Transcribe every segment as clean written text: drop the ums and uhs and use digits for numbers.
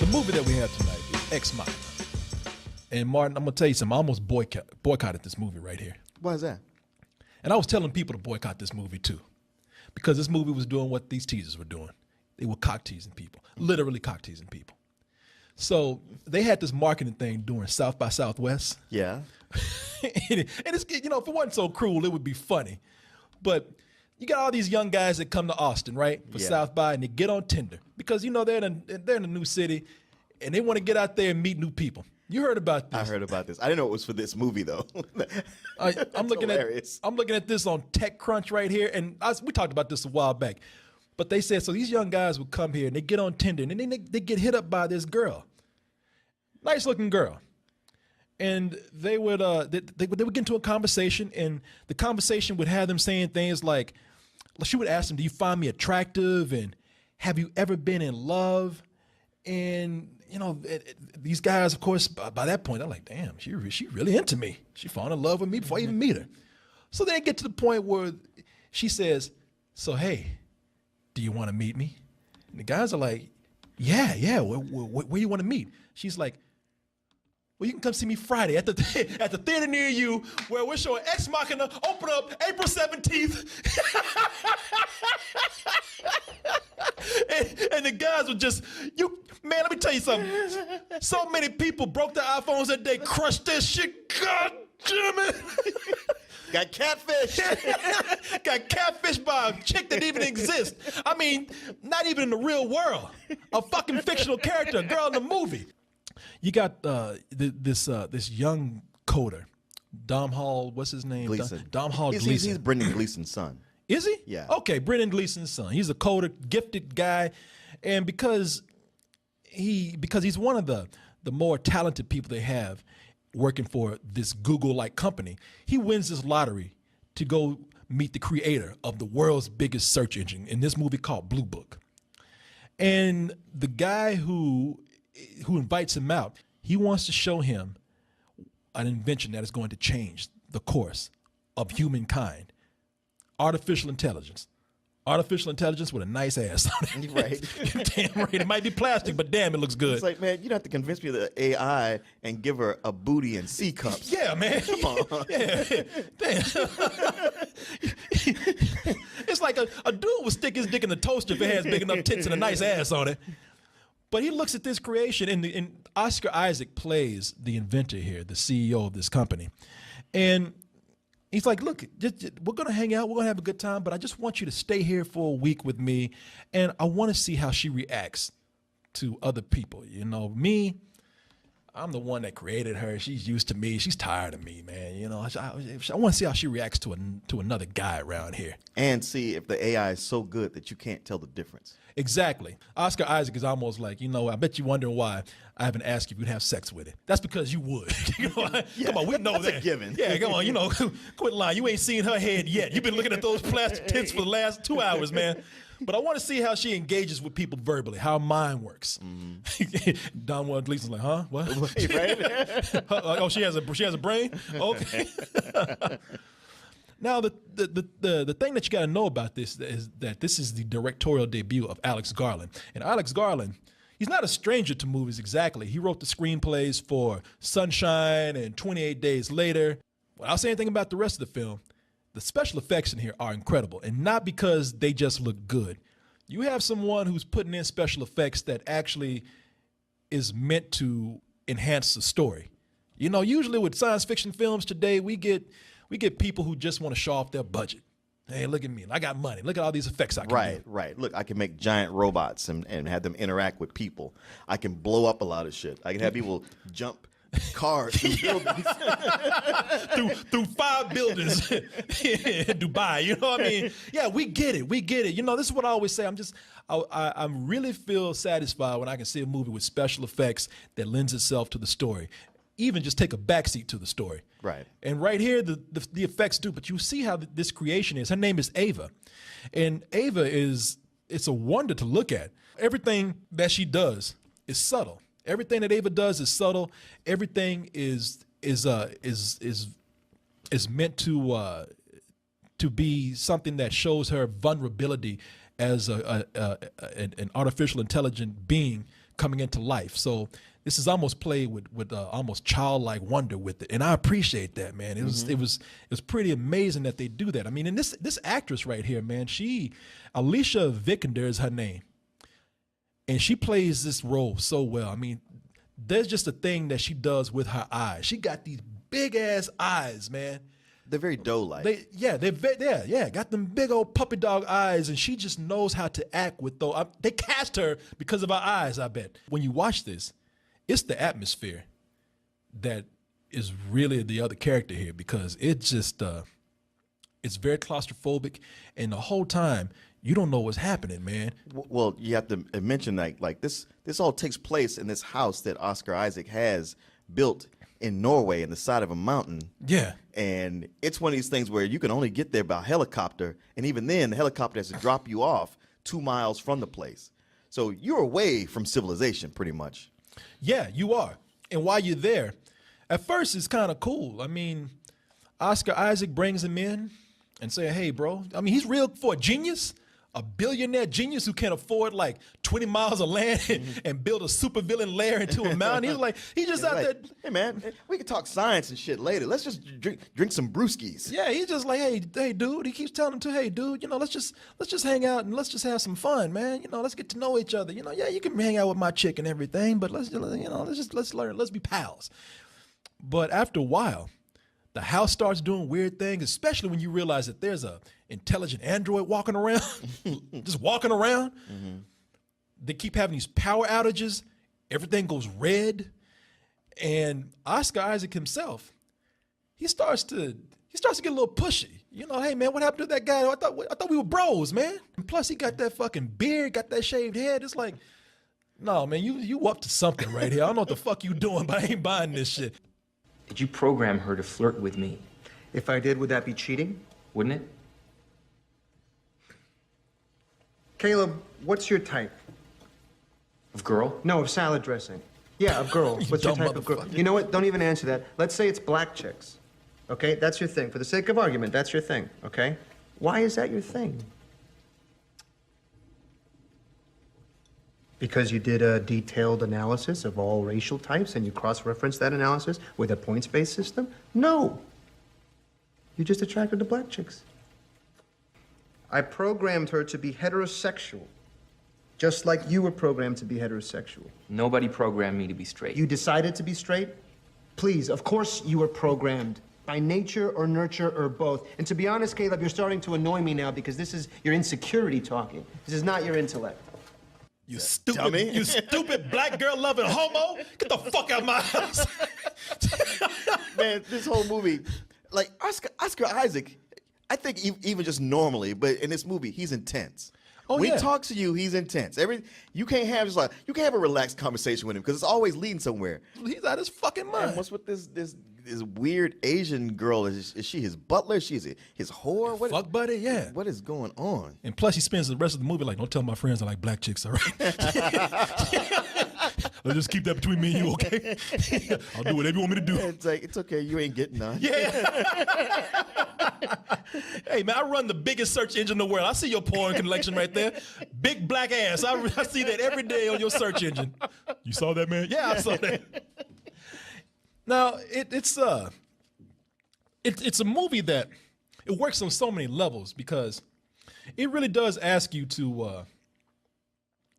The movie that we have tonight is Ex Machina. And Martin, I'm going to tell you something. I almost boycotted this movie right here. Why is that? And I was telling people to boycott this movie too. Because this movie was doing what these teasers were doing. They were cock teasing people. Literally cock teasing people. So they had this marketing thing during South by Southwest. Yeah. and it's, you know, if it wasn't so cruel, it would be funny. But you got all these young guys that come to Austin, right, for South by, and they get on Tinder because, you know, they're in a new city, and they want to get out there and meet new people. You heard about this? I heard about this. I didn't know it was for this movie though. I'm looking at this on TechCrunch right here, and we talked about this a while back. But they said so these young guys would come here and they get on Tinder, and then they get hit up by this girl, nice looking girl. And they would get into a conversation, and the conversation would have them saying things like, she would ask them, "Do you find me attractive?" and "Have you ever been in love?" And you know, these guys, of course, by that point, they're like, "Damn, she really into me. She falling in love with me before I even meet her." So they get to the point where she says, "So hey, do you want to meet me?" And the guys are like, "Yeah. Where you want to meet?" She's like, "Well, you can come see me Friday at the theater near you, where we're showing Ex Machina open up April 17th. and the guys were just, man, let me tell you something. So many people broke their iPhones that day, crushed their shit. God damn it. Got catfish. Got catfished by a chick that didn't even exist. I mean, not even in the real world. A fucking fictional character, a girl in the movie. You got this young coder, Dom Hall. What's his name? Gleason. Dom Hall Gleason. He's Brendan Gleason's son. Is he? Yeah. Okay, Brendan Gleason's son. He's a coder, gifted guy, and because he's one of the more talented people they have working for this Google-like company, he wins this lottery to go meet the creator of the world's biggest search engine in this movie called Blue Book. And the guy who invites him out, he wants to show him an invention that is going to change the course of humankind. Artificial intelligence. Artificial intelligence with a nice ass on it. Right. Damn right. It might be plastic, but damn, it looks good. It's like, man, you don't have to convince me of the AI and give her a booty and C cups. Yeah, man. Come on. Yeah. Damn. It's like a dude would stick his dick in the toaster if it has big enough tits and a nice ass on it. But he looks at this creation, and Oscar Isaac plays the inventor here, the CEO of this company. And he's like, "Look, we're going to hang out. We're going to have a good time, but I just want you to stay here for a week with me, and I want to see how she reacts to other people. You know, me, I'm the one that created her. She's used to me. She's tired of me, man. You know, I want to see how she reacts to another guy around here. And see if the AI is so good that you can't tell the difference." Exactly. Oscar Isaac is almost like, you know, I bet you're wondering why I haven't asked you if you'd have sex with it. That's because you would. You know, Yeah, come on, we know that's that. a given. Yeah, come on, you know, quit lying. You ain't seen her head yet. You've been looking at those plastic tits for the last 2 hours, man. But I want to see how she engages with people verbally, how her mind works. Mm-hmm. Don Juan Gleason's like, huh? What? Right? Oh, she has a brain? Okay. Now, the thing that you got to know about this is that this is the directorial debut of Alex Garland. And Alex Garland, he's not a stranger to movies exactly. He wrote the screenplays for Sunshine and 28 Days Later. Without saying anything about the rest of the film, the special effects in here are incredible, and not because they just look good. You have someone who's putting in special effects that actually is meant to enhance the story. You know, usually with science fiction films today, we get people who just want to show off their budget. Hey, look at me. I got money. Look at all these effects I can do. Right. Look, I can make giant robots and have them interact with people. I can blow up a lot of shit. I can have people jump cars through buildings. through 5 buildings in Dubai. You know what I mean? Yeah, we get it. You know, this is what I always say. I really feel satisfied when I can see a movie with special effects that lends itself to the story. Even just take a backseat to the story. Right. And right here, the effects do. But you see how this creation is. Her name is Ava. And Ava it's a wonder to look at. Everything that she does is subtle. Everything that Ava does is subtle. Everything is meant to be something that shows her vulnerability as an artificial intelligent being coming into life. So this is almost played with almost childlike wonder with it, and I appreciate that, man. It was pretty amazing that they do that. I mean, and this actress right here, man, Alicia Vikander is her name, and she plays this role so well. I mean, there's just a thing that she does with her eyes. She got these big ass eyes, man. They're very doe-like. They're got them big old puppy dog eyes, and she just knows how to act with those. They cast her because of her eyes, I bet. When you watch this, it's the atmosphere that is really the other character here, because it's just it's very claustrophobic, and the whole time you don't know what's happening, man. Well, you have to mention like this all takes place in this house that Oscar Isaac has built in Norway in the side of a mountain. Yeah. And it's one of these things where you can only get there by helicopter, and even then the helicopter has to drop you off 2 miles from the place. So you're away from civilization pretty much. Yeah, you are. And while you're there, at first it's kind of cool. I mean, Oscar Isaac brings him in and say, hey, bro, I mean, he's real for a genius, a billionaire genius who can afford like 20 miles of land and build a supervillain lair into a mountain. He's just out there. Hey, man, we can talk science and shit later. Let's just drink some brewskis. Yeah, he's just like, hey, dude. He keeps telling him to, hey, dude, let's just hang out and let's just have some fun, man. Let's get to know each other. Yeah, you can hang out with my chick and everything, but let's learn. Let's be pals. But after a while, the house starts doing weird things, especially when you realize that there's a intelligent android walking around, just walking around. Mm-hmm. They keep having these power outages. Everything goes red. And Oscar Isaac himself, he starts to get a little pushy. Hey, man, what happened to that guy? I thought we were bros, man. And plus, he got that fucking beard, got that shaved head. It's like, no, man, you up to something right here. I don't know what the fuck you doing, but I ain't buying this shit. Did you program her to flirt with me? If I did, would that be cheating? Wouldn't it? Caleb, what's your type? Of girl? No, of salad dressing. Yeah, of girl. What's your type of girl? You know what? Don't even answer that. Let's say it's black chicks. Okay? That's your thing. For the sake of argument, that's your thing. Okay? Why is that your thing? Because you did a detailed analysis of all racial types and you cross-referenced that analysis with a points-based system? No. You just attracted to black chicks. I programmed her to be heterosexual, just like you were programmed to be heterosexual. Nobody programmed me to be straight. You decided to be straight? Please, of course you were programmed. By nature or nurture or both. And to be honest, Caleb, you're starting to annoy me now because this is your insecurity talking. This is not your intellect. You stupid black girl loving homo. Get the fuck out of my house. Man, this whole movie, like Oscar Isaac, I think even just normally, but in this movie, he's intense. Oh, when yeah. he talks to you, he's intense. You can't have a relaxed conversation with him because it's always leading somewhere. He's out his fucking mind. And what's with this weird Asian girl? Is she his butler? She's his whore? Fuck buddy, yeah. What is going on? And plus, he spends the rest of the movie like, don't tell my friends I like black chicks, all right? Let's just keep that between me and you, okay? I'll do whatever you want me to do. It's like, it's okay, you ain't getting none. Yeah. Hey, man, I run the biggest search engine in the world. I see your porn collection right there. Big black ass. I see that every day on your search engine. You saw that, man? Yeah, I saw that. Now, it's a movie that it works on so many levels because it really does ask you to,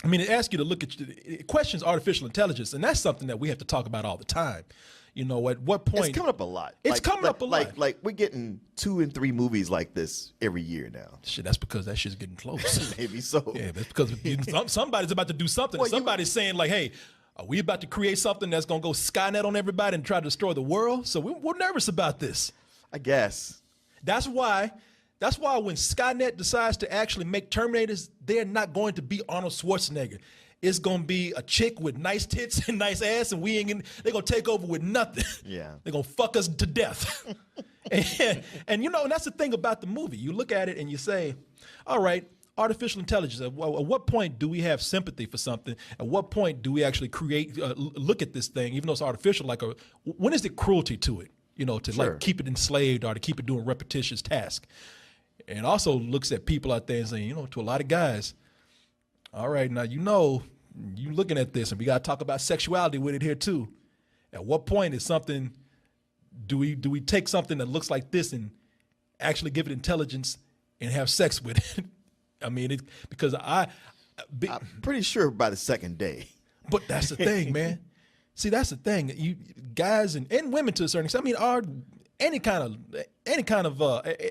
it asks you to look at, it questions artificial intelligence, and that's something that we have to talk about all the time. At what point? It's coming up a lot. It's coming up a lot. Like we're getting 2 and 3 movies like this every year now. Shit, that's because that shit's getting close. Maybe so. Yeah, that's because somebody's about to do something. Well, somebody's saying like, hey, are we about to create something that's going to go Skynet on everybody and try to destroy the world? So we're nervous about this. I guess. That's why when Skynet decides to actually make Terminators, they're not going to be Arnold Schwarzenegger. It's going to be a chick with nice tits and nice ass, and they're going to take over with nothing. Yeah. They're going to fuck us to death. and that's the thing about the movie. You look at it and you say, all right, artificial intelligence, at what point do we have sympathy for something? At what point do we actually look at this thing, even though it's artificial, when is it cruelty to it? To Sure. like keep it enslaved or to keep it doing repetitious tasks. And also looks at people out there and saying, to a lot of guys, all right, now you looking at this, and we got to talk about sexuality with it here too. At what point is something, do we take something that looks like this and actually give it intelligence and have sex with it? I mean, because I'm pretty sure by the second day. But that's the thing, man. See, that's the thing. You guys and women to a certain extent. I mean, any kind of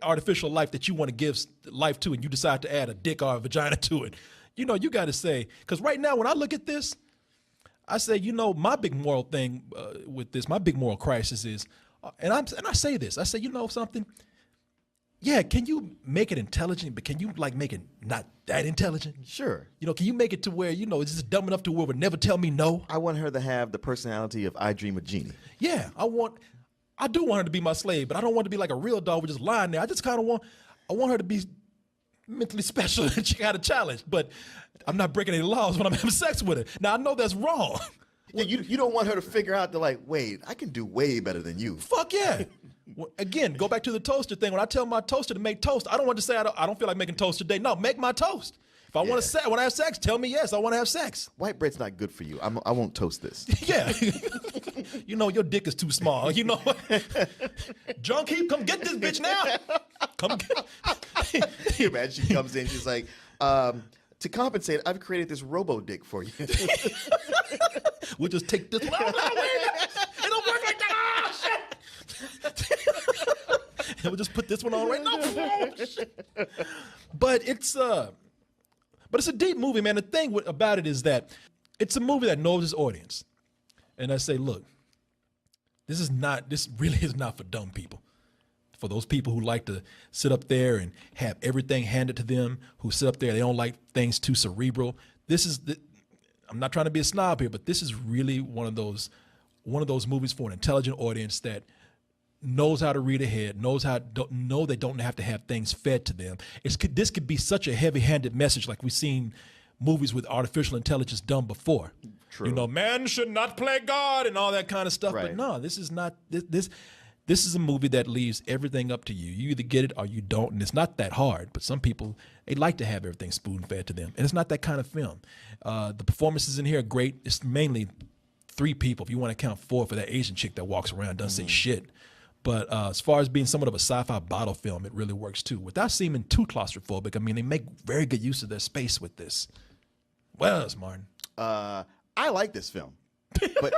artificial life that you want to give life to, and you decide to add a dick or a vagina to it, you got to say, because right now when I look at this, I say, my big moral thing with this, my big moral crisis is, and I say this, I say, something. Yeah, can you make it intelligent, but can you make it not that intelligent? Sure. Can you make it to where, it's just dumb enough to where it would never tell me no? I want her to have the personality of I Dream of Jeannie. Yeah, I do want her to be my slave, but I don't want her to be like a real dog with just lying there. I just kind of want her to be mentally special and she got a challenge, but I'm not breaking any laws when I'm having sex with her. Now, I know that's wrong. Yeah, you don't want her to figure out wait, I can do way better than you. Fuck yeah. Again, go back to the toaster thing. When I tell my toaster to make toast, I don't want to say I don't feel like making toast today. No, make my toast. If I want to have sex, tell me yes, I want to have sex. White bread's not good for you. I won't toast this. Yeah. Your dick is too small. Junk heap, come get this bitch now. Come get. You imagine she comes in, she's like, to compensate, I've created this robo dick for you. We'll just take this one. It don't work like that. Oh, shit. And we'll just put this one on right now. Oh, shit. But it's a deep movie, man. The thing about it is that it's a movie that knows its audience. And I say, look, this really is not for dumb people. For those people who like to sit up there and have everything handed to them, who sit up there, they don't like things too cerebral. I'm not trying to be a snob here, but this is really one of those movies for an intelligent audience that knows how to read ahead, know they don't have to have things fed to them. This could be such a heavy-handed message like we've seen movies with artificial intelligence done before. True. Man should not play God and all that kind of stuff. Right. But no, this is not this. This is a movie that leaves everything up to you. You either get it or you don't, and it's not that hard. But some people, they like to have everything spoon-fed to them, and it's not that kind of film. The performances in here are great. It's mainly 3 people, if you want to count 4 for that Asian chick that walks around, doesn't say shit. But as far as being somewhat of a sci-fi bottle film, it really works too. Without seeming too claustrophobic, I mean, they make very good use of their space with this. Well, Martin. I like this film, but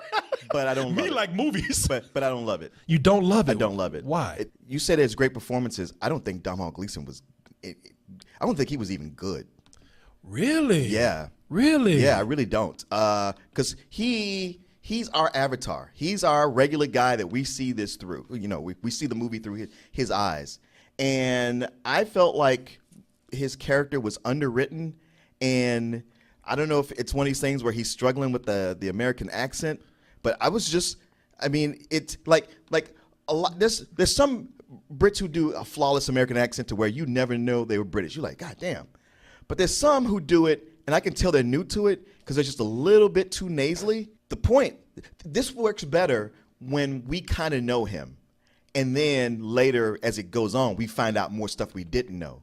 I don't love it. Me like movies. But I don't love it. You don't love it? I don't love it. Why? You said it's great performances. I don't think Domhnall Gleeson was I don't think he was even good. Really? Yeah. Really? Yeah, I really don't. Because he's our avatar. He's our regular guy that we see this through. We see the movie through his eyes. And I felt like his character was underwritten, and I don't know if it's one of these things where he's struggling with the American accent, but it's like a lot. There's some Brits who do a flawless American accent to where you never know they were British. You're like, God damn. But there's some who do it, and I can tell they're new to it because they're just a little bit too nasally. The point, this works better when we kind of know him. And then later, as it goes on, we find out more stuff we didn't know.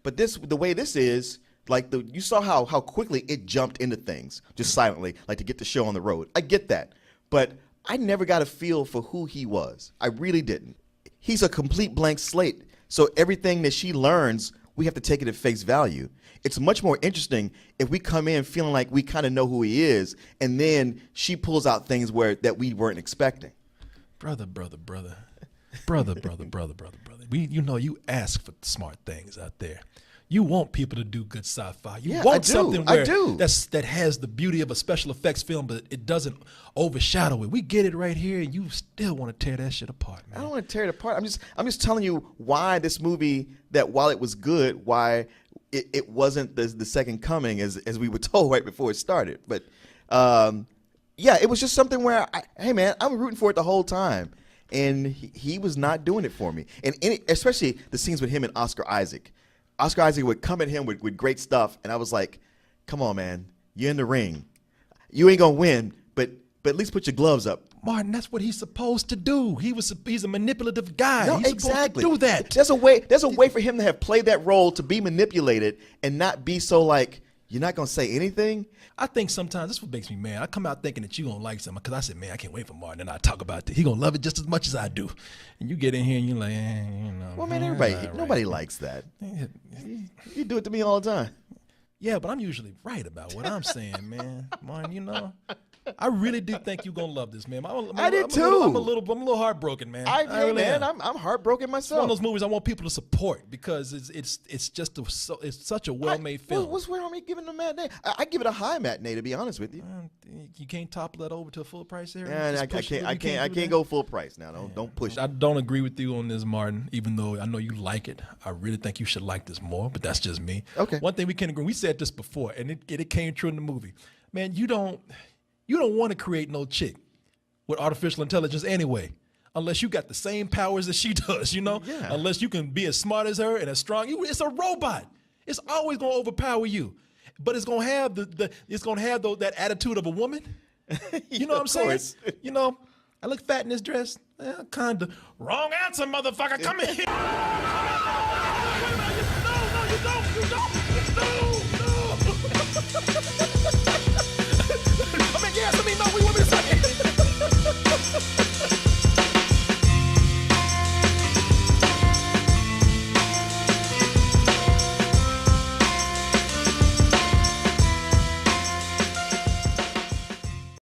But the way this is, you saw how quickly it jumped into things, just silently, like to get the show on the road. I get that. But I never got a feel for who he was. I really didn't. He's a complete blank slate. So everything that she learns, we have to take it at face value. It's much more interesting if we come in feeling like we kind of know who he is, and then she pulls out things that we weren't expecting. Brother. You ask for smart things out there. You want people to do good sci-fi. You want something that has the beauty of a special effects film, but it doesn't overshadow it. We get it right here, and you still want to tear that shit apart, man. I don't want to tear it apart. I'm just telling you why this movie, that while it was good, why it wasn't the second coming as we were told right before it started. But it was just something where, hey man, I'm rooting for it the whole time. And he was not doing it for me. And especially the scenes with him and Oscar Isaac. Oscar Isaac would come at him with great stuff, and I was like, come on, man. You're in the ring. You ain't going to win, but at least put your gloves up. Martin, that's what he's supposed to do. He's a manipulative guy. No, he's exactly. supposed to do that. There's a way for him to have played that role, to be manipulated and not be so like, You're not gonna say anything? I think sometimes this is what makes me mad. I come out thinking that you gonna like something because I said, man, I can't wait for Martin. And I talk about it. He gonna love it just as much as I do. And you get in here and you're like, you know. Well, man, nobody likes that. You do it to me all the time. Yeah, but I'm usually right about what I'm saying, man. Martin, you know. I really do think you're gonna love this, man. I did too. I'm a little heartbroken, man. I really am. am. I'm heartbroken It's myself. one of those movies I want people to support because it's just it's such a well-made film. What's wrong with me giving it a matinee? I give it a high matinee, to be honest with you. You can't topple that over to a full price area. Yeah, I can't go full price now. Don't push. I don't agree with you on this, Martin. Even though I know you like it, I really think you should like this more. But that's just me. Okay. One thing we can agree. We said this before, and it came true in the movie. Man, you don't want to create no chick with artificial intelligence anyway, unless you got the same powers that she does, you know? Yeah. Unless you can be as smart as her and as strong. It's a robot. It's always going to overpower you. But it's going to have that attitude of a woman. You know what I'm saying? You know, I look fat in this dress. Kind of. Wrong answer, motherfucker. Come in here.